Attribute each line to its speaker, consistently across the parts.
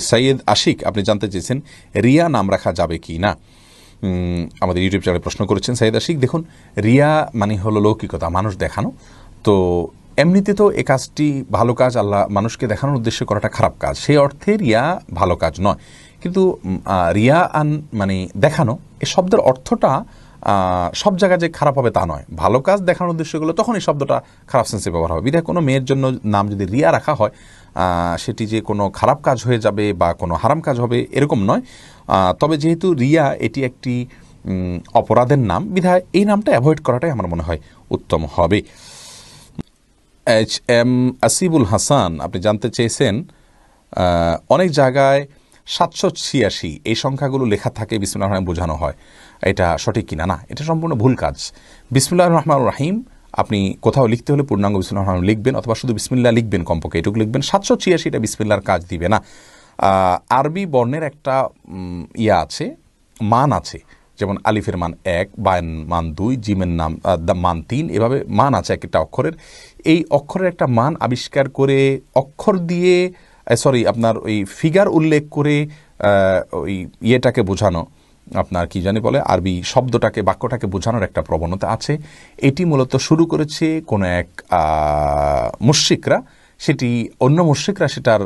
Speaker 1: সৈয়দ আশিক আপনি জানতে চেয়েছেন রিয়া নাম রাখা যাবে কি না। আমাদের ইউটিউব চ্যানেলে প্রশ্ন করেছেন সৈয়দ আশিক। দেখুন, রিয়া মানে হলো লৌকিকতা, মানুষ দেখানো। তো এমনিতে তো এ কাজটি ভালো কাজ, আল্লাহ মানুষকে দেখানোর উদ্দেশ্যে করাটা খারাপ কাজ, সেই অর্থে রিয়া ভালো কাজ নয়। কিন্তু রিয়া মানে দেখানো, এ শব্দের অর্থটা সব জায়গায় যে খারাপ হবে তা নয়। ভালো কাজ দেখানোর উদ্দেশ্যগুলো তখন এই শব্দটা খারাপ সেন্সে ব্যবহার হবে। বিধায় কোনো মেয়ের জন্য নাম যদি রিয়া রাখা হয়, সেটি যে কোনো খারাপ কাজ হয়ে যাবে বা কোনো হারাম কাজ হবে এরকম নয়। তবে যেহেতু রিয়া এটি একটি অপরাধের নাম, বিধায় এই নামটা অ্যাভয়েড করাটাই আমার মনে হয় উত্তম হবে। HM আসিবুল হাসান আপনি জানতে চেয়েছেন অনেক জায়গায় 786 এই সংখ্যাগুলো লেখা থাকে, বিসমিল্লাহির রহমানির রহিম বোঝানো হয়, এটা সঠিক কিনা? না, এটা সম্পূর্ণ ভুল কাজ। বিসমিল্লাহির রহমানির রহিম আপনি কোথাও লিখতে হলে পূর্ণাঙ্গ বিসমিল্লাহির রহমানির রহিম লিখবেন, অথবা শুধু বিসমিল্লাহ লিখবেন, কমপক্ষে এটুকু লিখবেন। 786 এটা বিসমিল্লাহর কাজ দিবে না। আরবি বর্ণের একটা আছে, মান আছে, যেমন আলিফের মান 1, বায়ের মান 2, জিমের মান 3, এভাবে মান আছে এক একটা অক্ষরের। এই অক্ষরের একটা মান আবিষ্কার করে অক্ষর দিয়ে আপনার ওই ফিগার উল্লেখ করে ওই ইয়েটাকে বোঝানো, আপনার কি জানি বলে, আরবি শব্দটাকে, বাক্যটাকে বোঝানোর একটা প্রবণতা আছে। এটি মূলত শুরু করেছে কোনো এক মুশরিকরা, সেটি অন্য মুশরিকরা সেটার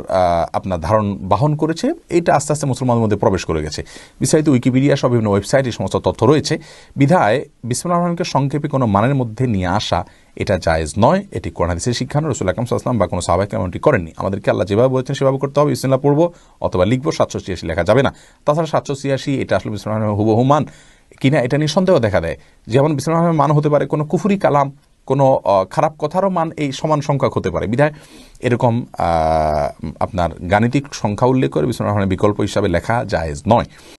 Speaker 1: আপনার ধারণ বাহন করেছে। এটা আস্তে আস্তে মুসলমানদের মধ্যে প্রবেশ করে গেছে। বিস্তারিত উইকিপিডিয়া সব বিভিন্ন ওয়েবসাইট এই সমস্ত তথ্য রয়েছে। বিধায় বিসমিল্লাহির রহমানির রহিমকে সংক্ষেপে কোনো মানের মধ্যে নিয়ে আসা এটা জায়েজ নয়। এটি কোরআন হাদিসের শিক্ষা নয়, রাসূল আকরাম সাল্লাল্লাহু আলাইহি ওয়াসাল্লাম বা কোনো সাহাবা কেরাম এমনটি করেননি। আমাদেরকে আল্লাহ যেভাবে বলেছেন সেভাবে করতে হবে। বিসমিল্লাহ পড়বো অথবা লিখবো, 786 লেখা যাবে না। তাছাড়া 786 এটা আসলে বিসমিল্লাহির রহমানির রহিম হুবহু মান কিনা এটা নিয়ে সন্দেহ দেখা দেয়। যেমন বিসমিল্লাহির রহমানির রহিম মান হতে পারে কোনো কুফরি কালাম, কোনো খারাপ কথারও মান এই সমান সংখ্যক হতে পারে। বিধায় এরকম আপনার গাণিতিক সংখ্যা উল্লেখ করে বিসমিল্লাহির রহমানির রহিম বিকল্প হিসাবে লেখা জায়েজ নয়।